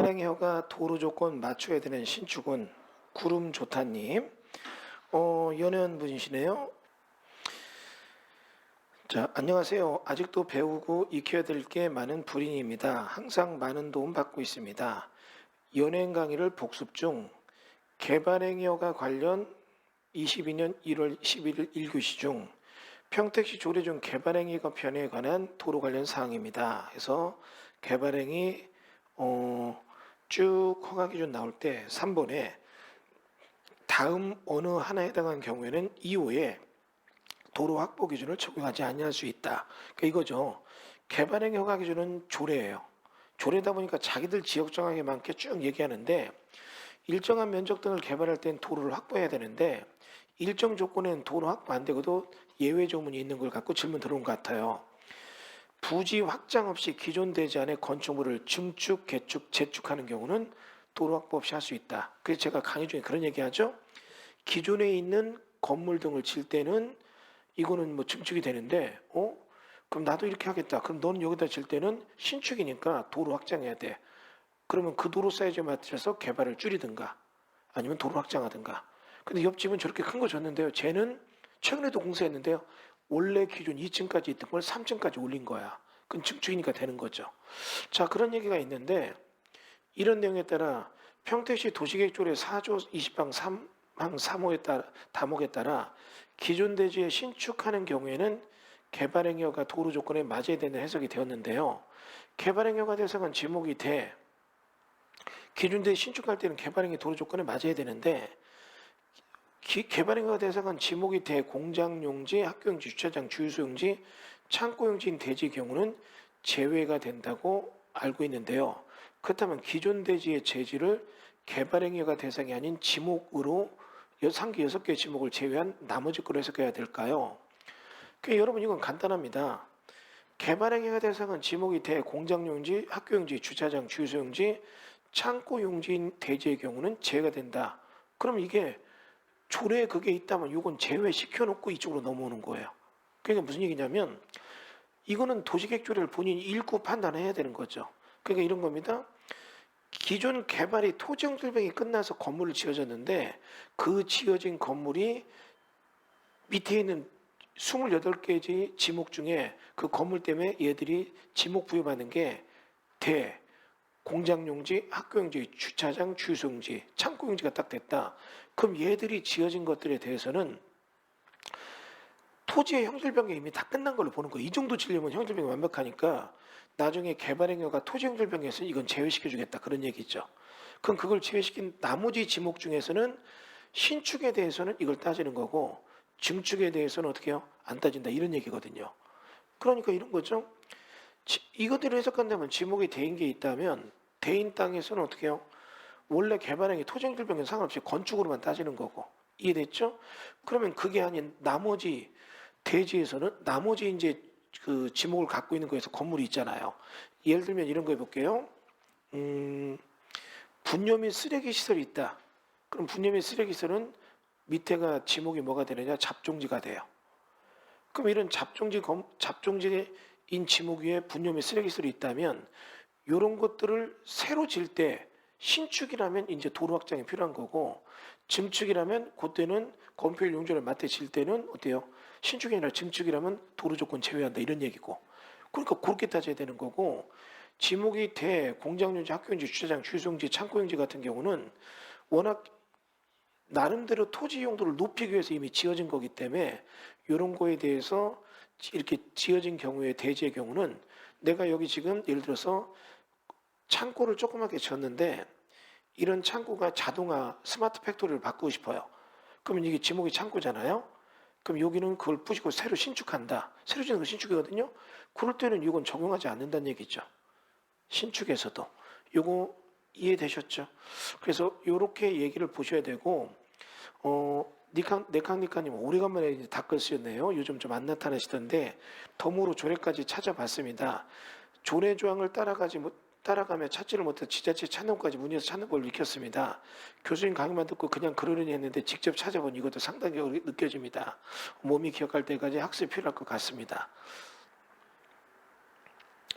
개발행위허가 도로 조건 맞춰야 되는 신축은 구름조타님. 연예인분이시네요. 자, 안녕하세요. 아직도 배우고 익혀야 될 게 많은 불인입니다. 항상 많은 도움 받고 있습니다. 연예인 강의를 복습 중 개발행위허가 관련 22년 1월 11일 1교시 중 평택시 조례 중 개발행위 편에 관한 도로 관련 사항입니다. 그래서 개발행위 쭉 허가 기준 나올 때 3번에 다음 어느 하나에 해당하는 경우에는 2호에 도로 확보 기준을 적용하지 아니할 수 있다. 그러니까 이거죠. 개발행위 허가 기준은 조례예요. 조례다 보니까 자기들 지역 정황에 맞게 쭉 얘기하는데 일정한 면적 등을 개발할 땐 도로를 확보해야 되는데 일정 조건엔 도로 확보 안 되고도 예외 조문이 있는 걸 갖고 질문 들어온 것 같아요. 부지 확장 없이 기존 대지 안에 건축물을 증축, 개축, 재축하는 경우는 도로 확보 없이 할 수 있다. 그래서 제가 강의 중에 그런 얘기하죠. 기존에 있는 건물 등을 칠 때는 이거는 뭐 증축이 되는데, 그럼 나도 이렇게 하겠다. 그럼 너는 여기다 칠 때는 신축이니까 도로 확장해야 돼. 그러면 그 도로 사이즈에 맞춰서 개발을 줄이든가 아니면 도로 확장하든가. 근데 옆집은 저렇게 큰 거 줬는데요. 쟤는 최근에도 공사했는데요. 원래 기준 2층까지 있던 걸 3층까지 올린 거야. 그건 증축이니까 되는 거죠. 자, 그런 얘기가 있는데 이런 내용에 따라 평택시 도시계획조례 4조 20방 3항 3호에 따라 다목에 따라 기존 대지에 신축하는 경우에는 개발행위허가 도로 조건에 맞아야 되는 해석이 되었는데요. 개발행위허가 대상은 지목이 돼. 기존 대지 신축할 때는 개발행위 도로 조건에 맞아야 되는데 개발행위가 대상은 지목이 돼 공장용지, 학교용지, 주차장, 주유소용지, 창고용지인 대지의 경우는 제외가 된다고 알고 있는데요. 그렇다면 기존 대지의 제지를 개발행위가 대상이 아닌 지목으로 상기 6개의 지목을 제외한 나머지 거로 해석해야 될까요? 여러분 이건 간단합니다. 개발행위가 대상은 지목이 돼 공장용지, 학교용지, 주차장, 주유소용지, 창고용지인 대지의 경우는 제외가 된다. 그럼 이게 조례에 그게 있다면 이건 제외시켜 놓고 이쪽으로 넘어오는 거예요. 그러니까 무슨 얘기냐면 이거는 도시계획조례를 본인이 읽고 판단해야 되는 거죠. 그러니까 이런 겁니다. 기존 개발이 토지용질병이 끝나서 건물을 지어졌는데 그 지어진 건물이 밑에 있는 28개의 지목 중에 그 건물 때문에 얘들이 지목 부여받는 게 대, 공장용지, 학교용지, 주차장, 주유소용지, 창고용지가 딱 됐다. 그럼 얘들이 지어진 것들에 대해서는 토지의 형질변경이 이미 다 끝난 걸로 보는 거예요. 이 정도 지려면 형질변경이 완벽하니까 나중에 개발행위가 토지 형질변경에서 이건 제외시켜주겠다. 그런 얘기죠. 그럼 그걸 제외시킨 나머지 지목 중에서는 신축에 대해서는 이걸 따지는 거고 증축에 대해서는 어떻게 해요? 안 따진다. 이런 얘기거든요. 그러니까 이런 거죠. 이것들을 해석한다면 지목이 대인 게 있다면 대인 땅에서는 어떻게 해요? 원래 개발행위 토지형질변경 상관없이 건축으로만 따지는 거고. 이해됐죠? 그러면 그게 아닌 나머지 대지에서는 나머지 이제 그 지목을 갖고 있는 거에서 건물이 있잖아요. 예를 들면 이런 거 해볼게요. 분뇨 및 쓰레기 시설이 있다. 그럼 분뇨 및 쓰레기 시설은 밑에가 지목이 뭐가 되느냐? 잡종지가 돼요. 그럼 이런 잡종지인 지목 위에 분뇨 및 쓰레기 시설이 있다면 이런 것들을 새로 질 때 신축이라면 이제 도로 확장이 필요한 거고 증축이라면 그때는 건폐율 용적을 맞대 질 때는 어때요? 신축이 아니라 증축이라면 도로 조건 제외한다 이런 얘기고 그러니까 그렇게 따져야 되는 거고 지목이 대 공장용지, 학교용지, 주차장, 주유소용지, 창고용지 같은 경우는 워낙 나름대로 토지 용도를 높이기 위해서 이미 지어진 거기 때문에 이런 거에 대해서 이렇게 지어진 경우에 대지의 경우는 내가 여기 지금 예를 들어서 창고를 조그맣게 지었는데 이런 창고가 자동화 스마트 팩토리를 바꾸고 싶어요. 그러면 이게 지목이 창고잖아요. 그럼 여기는 그걸 부시고 새로 신축한다. 새로 짓는 거 신축이거든요. 그럴 때는 이건 적용하지 않는다는 얘기죠. 신축에서도. 요거 이해되셨죠? 그래서 이렇게 얘기를 보셔야 되고 네캉니카님 오래간만에 이제 댓글 쓰였네요. 요즘 좀 안 나타나시던데 덤으로 조례까지 찾아봤습니다. 조례 조항을 따라가며 찾지를 못해 지자체 찾는까지 문의해서 찾는 걸 익혔습니다. 교수님 강의만 듣고 그냥 그러려니 했는데 직접 찾아보니 이것도 상당히 느껴집니다. 몸이 기억할 때까지 학습이 필요할 것 같습니다.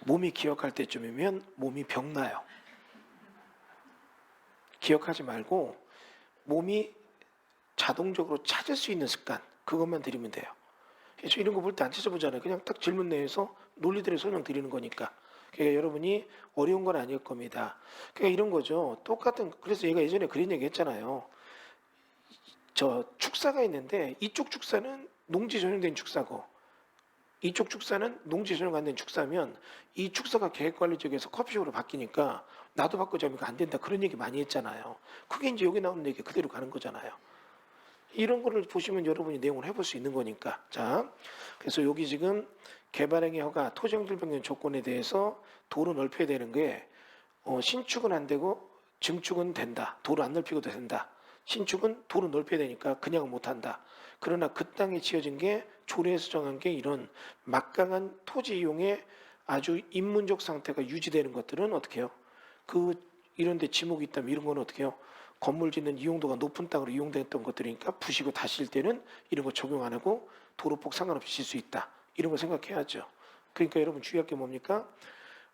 몸이 기억할 때쯤이면 몸이 병나요. 기억하지 말고 몸이 자동적으로 찾을 수 있는 습관 그것만 드리면 돼요. 그래서 이런 거 볼 때 안 찾아보잖아요. 그냥 딱 질문 내에서 논리대로 설명드리는 거니까. 그러니까 여러분이 어려운 건 아닐 겁니다. 그러니까 이런 거죠. 똑같은 그래서 얘가 예전에 그런 얘기 했잖아요. 저 축사가 있는데 이쪽 축사는 농지 전용된 축사고 이쪽 축사는 농지 전용 안 된 축사면 이 축사가 계획관리 쪽에서 커피숍으로 바뀌니까 나도 바꾸자면 안 된다 그런 얘기 많이 했잖아요. 그게 이제 여기 나오는 얘기 그대로 가는 거잖아요. 이런 거를 보시면 여러분이 내용을 해볼 수 있는 거니까. 자, 그래서 여기 지금 개발행위 허가 토지용질 변경 조건에 대해서 도로 넓혀야 되는 게 신축은 안 되고 증축은 된다. 도로 안 넓히고도 된다. 신축은 도로 넓혀야 되니까 그냥 못한다. 그러나 그 땅에 지어진 게 조례에서 정한 게 이런 막강한 토지 이용의 아주 인문적 상태가 유지되는 것들은 어떻게 해요? 그 이런 데 지목이 있다면 이런 건 어떻게 해요? 건물 짓는 이용도가 높은 땅으로 이용됐던 것들이니까 부시고 다실 때는 이런 거 적용 안 하고 도로폭 상관없이 질 수 있다. 이런 거 생각해야죠. 그러니까 여러분 주의할 게 뭡니까?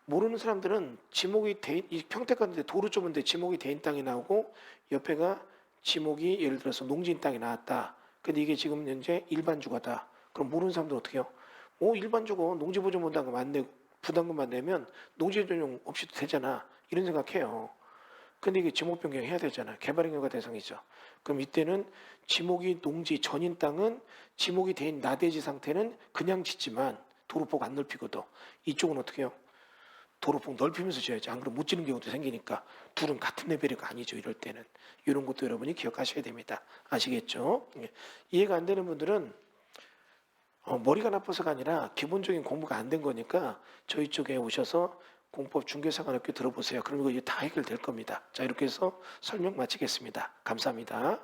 모르는 사람들은 지목이 이 평택 같은데 도로 좁은데 지목이 대인 땅이 나오고 옆에가 지목이 예를 들어서 농지인 땅이 나왔다. 근데 이게 지금 현재 일반 주거다. 그럼 모르는 사람들 어떻게 해요? 일반 주거 농지보존 부담금 안 내고 부담금만 내면 농지 전용 없이도 되잖아. 이런 생각해요. 근데 이게 지목 변경해야 되잖아요. 개발행위가 대상이죠. 그럼 이때는 지목이 농지 전인 땅은 지목이 된 나대지 상태는 그냥 짓지만 도로폭 안 넓히고도 이쪽은 어떻게 해요? 도로폭 넓히면서 지어야지. 안 그러면 못 지는 경우도 생기니까 둘은 같은 레벨이가 아니죠. 이럴 때는. 이런 것도 여러분이 기억하셔야 됩니다. 아시겠죠? 예. 이해가 안 되는 분들은 머리가 나빠서가 아니라 기본적인 공부가 안 된 거니까 저희 쪽에 오셔서 공법 중개사관학교 들어보세요. 그럼 이거 다 해결될 겁니다. 자, 이렇게 해서 설명 마치겠습니다. 감사합니다.